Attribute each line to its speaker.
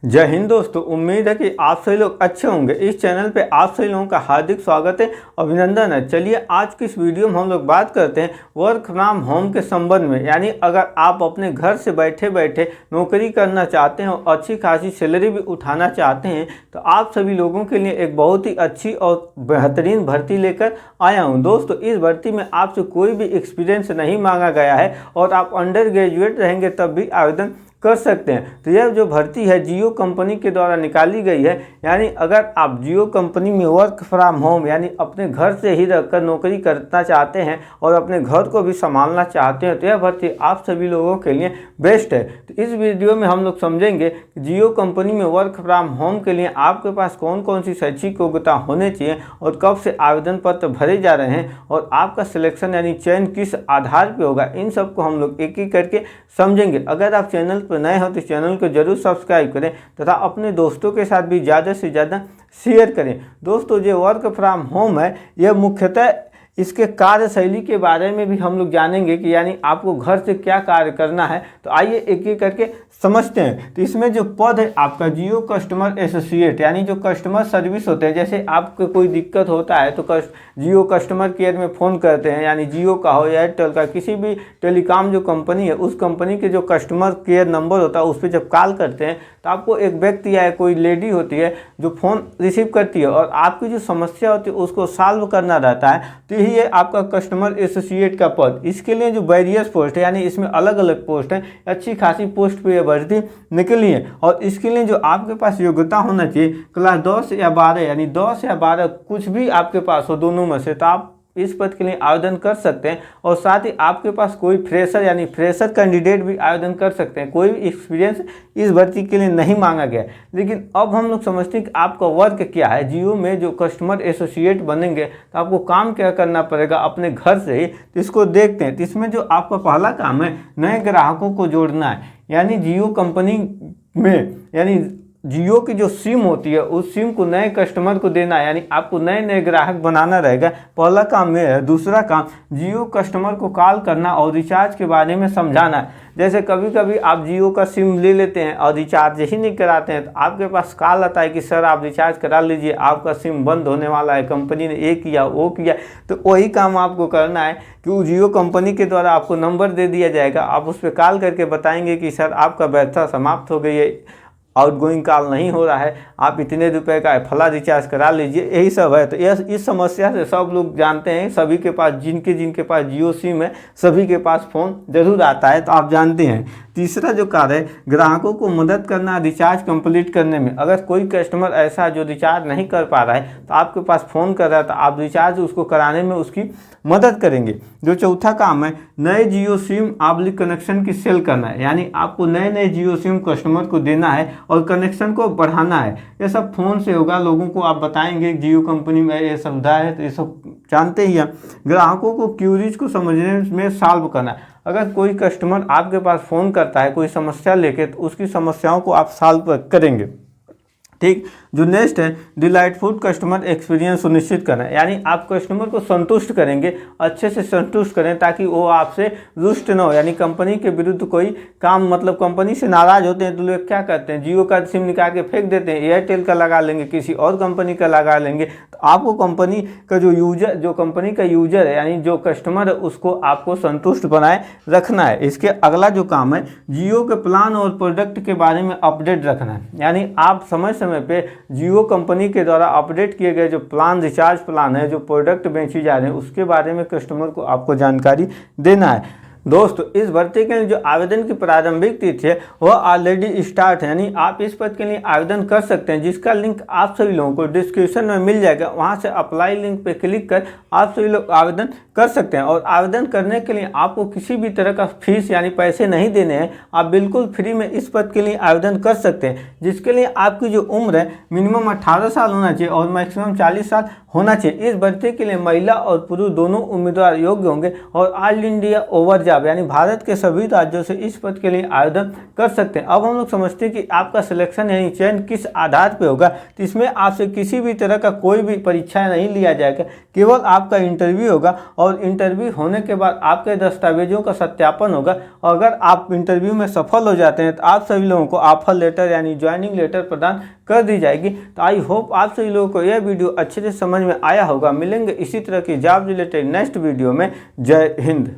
Speaker 1: जय हिंद दोस्तों, उम्मीद है कि आप सभी लोग अच्छे होंगे। इस चैनल पे आप सभी लोगों का हार्दिक स्वागत है, अभिनंदन है। चलिए आज की इस वीडियो में हम लोग बात करते हैं वर्क फ्रॉम होम के संबंध में। यानी अगर आप अपने घर से बैठे बैठे नौकरी करना चाहते हैं और अच्छी खासी सैलरी भी उठाना चाहते हैं तो आप सभी लोगों के लिए एक बहुत ही अच्छी और बेहतरीन भर्ती लेकर आया हूँ। दोस्तों, इस भर्ती में आपसे कोई भी एक्सपीरियंस नहीं मांगा गया है और आप अंडर ग्रेजुएट रहेंगे तब भी आवेदन कर सकते हैं। तो यह जो भर्ती है जियो कंपनी के द्वारा निकाली गई है। यानी अगर आप जियो कंपनी में वर्क फ्रॉम होम यानी अपने घर से ही रहकर नौकरी करना चाहते हैं और अपने घर को भी संभालना चाहते हैं तो यह भर्ती आप सभी लोगों के लिए बेस्ट है। तो इस वीडियो में हम लोग समझेंगे कि जियो कंपनी में वर्क फ्रॉम होम के लिए आपके पास कौन कौन सी शैक्षिक योग्यता होनी चाहिए और कब से आवेदन पत्र भरे जा रहे हैं और आपका सिलेक्शन यानी चयन किस आधार पर होगा। इन सबको हम लोग एक एक करके समझेंगे। अगर आप चैनल पर नए हो तो चैनल को जरूर सब्सक्राइब करें तथा अपने दोस्तों के साथ भी ज़्यादा से ज़्यादा शेयर करें। दोस्तों, जो वर्क फ्रॉम होम है यह मुख्यतः इसके कार्यशैली के बारे में भी हम लोग जानेंगे कि यानी आपको घर से क्या कार्य करना है। तो आइए एक एक करके समझते हैं। तो इसमें जो पद है आपका जियो कस्टमर एसोसिएट यानी जो कस्टमर सर्विस होते हैं, जैसे आपको कोई दिक्कत होता है तो जियो कस्टमर केयर में फ़ोन करते हैं। यानी जियो का हो या एयरटेल का, किसी भी टेलीकॉम जो कंपनी है उस कंपनी के जो कस्टमर केयर नंबर होता है उस पर जब कॉल करते हैं तो आपको एक व्यक्ति या कोई लेडी होती है जो फ़ोन रिसीव करती है और आपकी जो समस्या होती है उसको सॉल्व करना रहता है। तो यही है आपका कस्टमर एसोसिएट का पद। इसके लिए जो वेरियस पोस्ट है यानी इसमें अलग अलग पोस्ट है, अच्छी खासी पोस्ट पे भर्ती निकली है। और इसके लिए जो आपके पास योग्यता होना चाहिए क्लास 10 या 12 यानी 10 या 12 कुछ भी आपके पास हो दोनों में से, तो आप इस पद के लिए आवेदन कर सकते हैं। और साथ ही आपके पास कोई फ्रेशर यानी फ्रेशर कैंडिडेट भी आवेदन कर सकते हैं। कोई भी एक्सपीरियंस इस भर्ती के लिए नहीं मांगा गया। लेकिन अब हम लोग समझते हैं कि आपका वर्क क्या है। जियो में जो कस्टमर एसोसिएट बनेंगे तो आपको काम क्या करना पड़ेगा अपने घर से ही, तो इसको देखते हैं। तो इसमें जो आपका पहला काम है नए ग्राहकों को जोड़ना है। यानी जियो कंपनी में यानी जियो की जो सिम होती है उस सिम को नए कस्टमर को देना है। यानी आपको नए नए ग्राहक बनाना रहेगा, पहला काम यह है। दूसरा काम जियो कस्टमर को कॉल करना और रिचार्ज के बारे में समझाना है। जैसे कभी कभी आप जियो का सिम ले लेते हैं और रिचार्ज ही नहीं कराते हैं तो आपके पास कॉल आता है कि सर आप रिचार्ज करा लीजिए, आपका सिम बंद होने वाला है, कंपनी ने ये किया वो किया। तो वही काम आपको करना है कि जियो कंपनी के द्वारा आपको नंबर दे दिया जाएगा। आप उस पर कॉल करके बताएंगे कि सर आपका वैधता समाप्त हो गई है, आउटगोइंग कॉल नहीं हो रहा है, आप इतने रुपए का फला रिचार्ज करा लीजिए, यही सब है। तो इस समस्या से सब लोग जानते हैं, सभी के पास जिनके पास जियो सिम है सभी के पास फ़ोन जरूर आता है, तो आप जानते हैं। तीसरा जो कार्य है ग्राहकों को मदद करना रिचार्ज कंप्लीट करने में। अगर कोई कस्टमर ऐसा जो रिचार्ज नहीं कर पा रहा है तो आपके पास फ़ोन कर रहा है तो आप रिचार्ज उसको कराने में उसकी मदद करेंगे। जो चौथा काम है नए जियो सिम आबलिक कनेक्शन की सेल करना है। यानी आपको नए नए जियो सिम कस्टमर को देना है और कनेक्शन को बढ़ाना है। ये सब फ़ोन से होगा, लोगों को आप बताएंगे जियो कंपनी में ये सुविधा है, तो ये सब जानते ही हैं। ग्राहकों को क्यूरीज को समझने में सॉल्व करना है। अगर कोई कस्टमर आपके पास फ़ोन करता है कोई समस्या लेके तो उसकी समस्याओं को आप सॉल्व करेंगे। ठीक, जो नेक्स्ट है डिलाइटफुल कस्टमर एक्सपीरियंस सुनिश्चित करना है। यानी आप कस्टमर को संतुष्ट करेंगे, अच्छे से संतुष्ट करें ताकि वो आपसे रुष्ट न हो। यानी कंपनी के विरुद्ध कोई काम, मतलब कंपनी से नाराज़ होते हैं तो लोग क्या करते हैं जियो का सिम निकाल के फेंक देते हैं, एयरटेल का लगा लेंगे, किसी और कंपनी का लगा लेंगे। तो आपको कंपनी का जो कंपनी का यूजर है यानी जो कस्टमर है उसको आपको संतुष्ट बनाए रखना है। इसके अगला जो काम है जियो के प्लान और प्रोडक्ट के बारे में अपडेट रखना है। यानी आप समय समय पे जियो कंपनी के द्वारा अपडेट किए गए जो प्लान, रिचार्ज प्लान है, जो प्रोडक्ट बेची जा रहे हैं उसके बारे में कस्टमर को आपको जानकारी देना है। दोस्तों, इस भर्ती के लिए जो आवेदन की प्रारंभिक तिथि है वह ऑलरेडी स्टार्ट है। यानी आप इस पद के लिए आवेदन कर सकते हैं, जिसका लिंक आप सभी लोगों को डिस्क्रिप्शन में मिल जाएगा। वहां से अप्लाई लिंक पे क्लिक कर आप सभी लोग आवेदन कर सकते हैं। और आवेदन करने के लिए आपको किसी भी तरह का फीस यानी पैसे नहीं देने हैं, आप बिल्कुल फ्री में इस पद के लिए आवेदन कर सकते हैं। जिसके लिए आपकी जो उम्र है मिनिमम 18 साल होना चाहिए और मैक्सिमम 40 साल होना चाहिए। इस भर्ती के लिए महिला और पुरुष दोनों उम्मीदवार योग्य होंगे और ऑल इंडिया ओवर जॉब यानी भारत के सभी राज्यों से इस पद के लिए आवेदन कर सकते हैं। अब हम लोग समझते हैं कि आपका सिलेक्शन यानी चयन किस आधार पर होगा। तो इसमें आपसे किसी भी तरह का कोई भी परीक्षा नहीं लिया जाएगा, केवल आपका इंटरव्यू होगा और इंटरव्यू होने के बाद आपके दस्तावेजों का सत्यापन होगा और अगर आप इंटरव्यू में सफल हो जाते हैं तो आप सभी लोगों को ऑफर लेटर यानी ज्वाइनिंग लेटर प्रदान कर दी जाएगी। तो आई होप आप सभी लोगों को यह वीडियो अच्छे से समझ में आया होगा। मिलेंगे इसी तरह की जॉब रिलेटेड नेक्स्ट वीडियो में। जय हिंद।